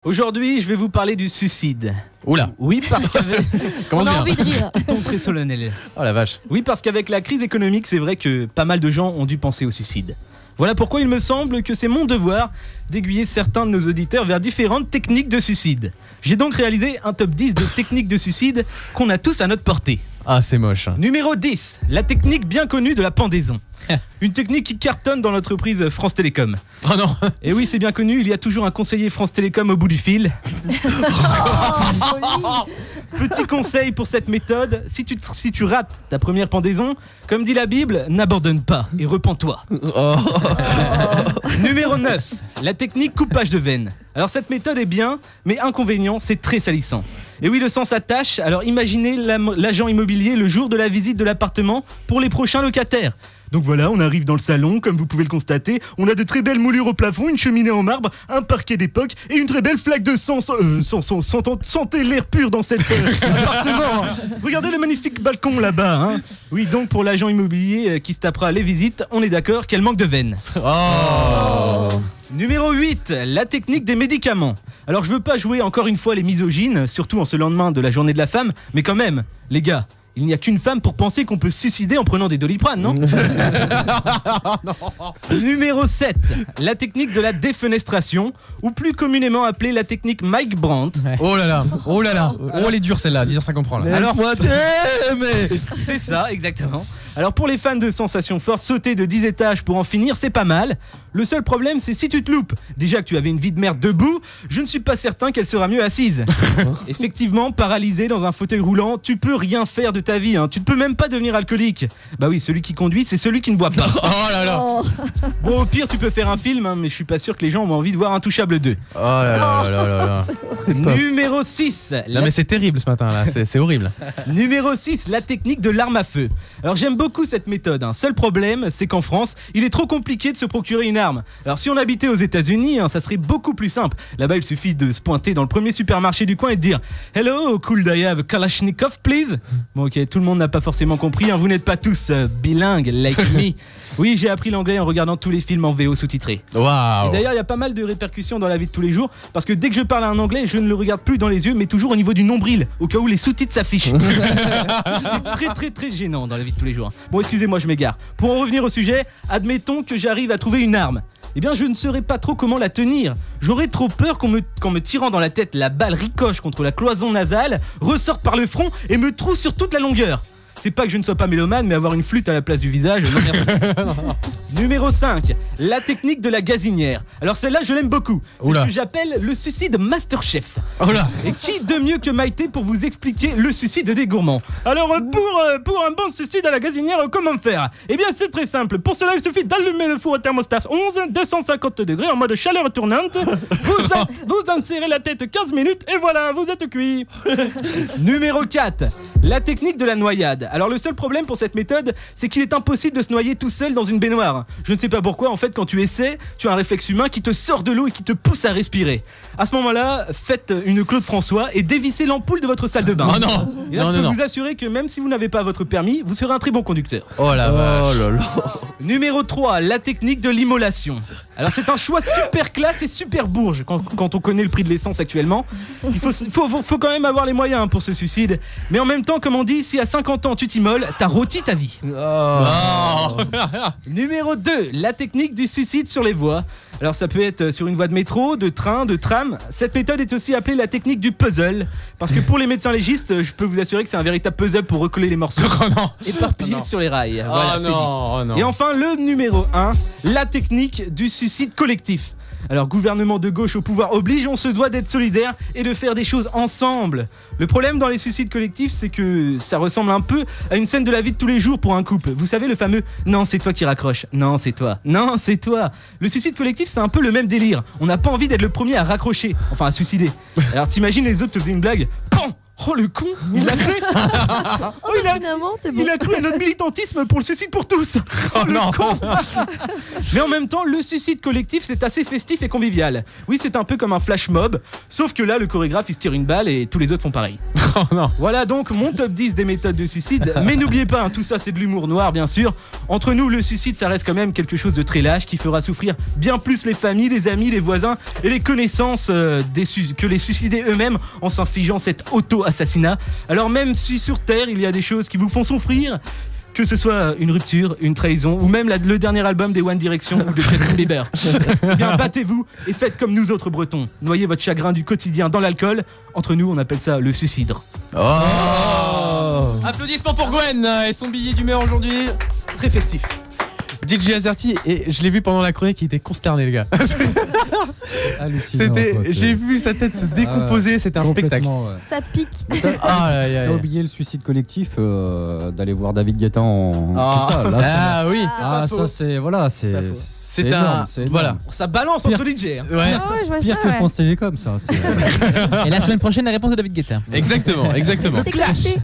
Aujourd'hui, je vais vous parler du suicide. Oula. Oui, parce qu'avec... On a envie de rire. Ton très solennel. Oh la vache. Oui, parce qu'avec la crise économique, c'est vrai que pas mal de gens ont dû penser au suicide. Voilà pourquoi il me semble que c'est mon devoir d'aiguiller certains de nos auditeurs vers différentes techniques de suicide. J'ai donc réalisé un top 10 de techniques de suicide qu'on a tous à notre portée. Ah, c'est moche. Numéro 10, la technique bien connue de la pendaison. Une technique qui cartonne dans l'entreprise France Télécom. Oh non. Et oui, c'est bien connu, il y a toujours un conseiller France Télécom au bout du fil. Petit conseil pour cette méthode, si tu rates ta première pendaison, comme dit la Bible, n'abandonne pas et repens-toi. Numéro 9, la technique coupage de veine. Alors cette méthode est bien, mais inconvénient, c'est très salissant. Et oui, le sang s'attache, alors imaginez l'agent immobilier le jour de la visite de l'appartement pour les prochains locataires. Donc voilà, on arrive dans le salon, comme vous pouvez le constater, on a de très belles moulures au plafond, une cheminée en marbre, un parquet d'époque et une très belle flaque de sang. Sentez l'air pur dans cet appartement. Regardez le magnifique balcon là-bas. Hein. Oui, donc pour l'agent immobilier qui se tapera les visites, on est d'accord qu'elle manque de veine. Numéro 8, la technique des médicaments. Alors je veux pas jouer encore une fois les misogynes, surtout en ce lendemain de la journée de la femme, mais quand même, les gars, il n'y a qu'une femme pour penser qu'on peut se suicider en prenant des Doliprane, non? Numéro 7, la technique de la défenestration, ou plus communément appelée la technique Mike Brandt. Oh là là, oh là là, oh elle est dure celle-là, 10h53 là. Alors moi c'est ça, exactement. Alors pour les fans de sensations fortes, sauter de 10 étages pour en finir, c'est pas mal. Le seul problème, c'est si tu te loupes. Déjà que tu avais une vie de merde debout, je ne suis pas certain qu'elle sera mieux assise. Effectivement, paralysé dans un fauteuil roulant, tu peux rien faire de ta vie. Hein. Tu ne peux même pas devenir alcoolique. Bah oui, celui qui conduit, c'est celui qui ne boit pas. Oh là là. Bon, au pire, tu peux faire un film, hein, mais je suis pas sûr que les gens ont envie de voir Intouchable 2. Oh là là là là là. Numéro 6. Non mais c'est terrible ce matin là, c'est horrible. Numéro 6, la technique de l'arme à feu. Alors j'aime beaucoup cette méthode. Hein. Seul problème, c'est qu'en France, il est trop compliqué de se procurer une arme. Alors si on habitait aux États-Unis, hein, ça serait beaucoup plus simple. Là-bas, il suffit de se pointer dans le premier supermarché du coin et de dire "Hello, could I have a Kalashnikov, please?" Bon, ok, tout le monde n'a pas forcément compris. Hein. Vous n'êtes pas tous bilingues, like me. Oui, j'ai appris l'anglais en regardant tous les films en VO sous-titrés. Waouh. Et d'ailleurs, il y a pas mal de répercussions dans la vie de tous les jours, parce que dès que je parle un anglais, je ne le regarde plus dans les yeux, mais toujours au niveau du nombril, au cas où les sous-titres s'affichent. C'est très très très gênant dans la vie de tous les jours. Bon, excusez-moi, je m'égare. Pour en revenir au sujet, admettons que j'arrive à trouver une arme. Eh bien, je ne saurais pas trop comment la tenir. J'aurais trop peur qu'en me tirant dans la tête, la balle ricoche contre la cloison nasale, ressorte par le front et me trousse sur toute la longueur. C'est pas que je ne sois pas mélomane, mais avoir une flûte à la place du visage, non merci. Numéro 5, la technique de la gazinière. Alors celle-là, je l'aime beaucoup. C'est ce que j'appelle le suicide Masterchef. Oh là. Et qui de mieux que Maïté pour vous expliquer le suicide des gourmands? Alors pour un bon suicide à la gazinière, comment faire? Eh bien c'est très simple. Pour cela, il suffit d'allumer le four au thermostat 11, 250 degrés en mode chaleur tournante. Vous insérez la tête 15 minutes et voilà, vous êtes cuit. Numéro 4, la technique de la noyade. Alors le seul problème pour cette méthode, c'est qu'il est impossible de se noyer tout seul dans une baignoire. Je ne sais pas pourquoi, en fait, quand tu essaies, tu as un réflexe humain qui te sort de l'eau et qui te pousse à respirer. À ce moment-là, faites une Claude François et dévissez l'ampoule de votre salle de bain. Oh non. Et là, je peux vous assurer que même si vous n'avez pas votre permis, vous serez un très bon conducteur. Oh la vache. Oh là là. Numéro 3, la technique de l'immolation. Alors c'est un choix super classe et super bourge quand on connaît le prix de l'essence actuellement. Il faut quand même avoir les moyens pour ce suicide. Mais en même temps, comme on dit, si à 50 ans tu t'immoles, t'as rôti ta vie. Numéro 2, la technique du suicide sur les voies. Alors ça peut être sur une voie de métro, de train, de tram. Cette méthode est aussi appelée la technique du puzzle. Parce que pour les médecins légistes, je peux vous assurer que c'est un véritable puzzle pour recoller les morceaux éparpillés sur les rails. Voilà, c'est dit. Et enfin le numéro 1, la technique du suicide collectif. Alors gouvernement de gauche au pouvoir oblige, on se doit d'être solidaire et de faire des choses ensemble. Le problème dans les suicides collectifs, c'est que ça ressemble un peu à une scène de la vie de tous les jours pour un couple. Vous savez le fameux « non c'est toi qui raccroche, non c'est toi, non c'est toi ». Le suicide collectif, c'est un peu le même délire. On n'a pas envie d'être le premier à raccrocher, enfin à suicider. Alors t'imagines les autres te faisaient une blague, PAM ! Oh le con, il l'a fait. Il a cru à notre militantisme pour le suicide pour tous. Oh le con. Mais en même temps, le suicide collectif, c'est assez festif et convivial. Oui, c'est un peu comme un flash mob, sauf que là, le chorégraphe, il se tire une balle et tous les autres font pareil. non. Voilà donc mon top 10 des méthodes de suicide. Mais n'oubliez pas, tout ça c'est de l'humour noir bien sûr. Entre nous, le suicide ça reste quand même quelque chose de très lâche qui fera souffrir bien plus les familles, les amis, les voisins et les connaissances que les suicidés eux-mêmes en s'infligeant cet auto-assassinat. Alors même si sur Terre il y a des choses qui vous font souffrir, que ce soit une rupture, une trahison ou même le dernier album des One Direction ou de Justin Bieber. Eh bien battez-vous et faites comme nous autres Bretons. Noyez votre chagrin du quotidien dans l'alcool. Entre nous on appelle ça le suicidre. Applaudissements pour Gwen et son billet d'humeur aujourd'hui. Très festif. DJ Azerty, et je l'ai vu pendant la chronique, il était consterné le gars. Hallucinant. J'ai vu sa tête se décomposer, c'était un spectacle. Ouais. Ça pique. T'as oublié le suicide collectif d'aller voir David Guetta en comme ça. Là, oui. ça c'est voilà, c'est énorme, c'est énorme. Voilà. Ça balance entre DJ. Ouais. Ouais, je vois Pire ça, que ouais. France Télécom, ça. Et la semaine prochaine, la réponse de David Guetta. Exactement. C'était clarté.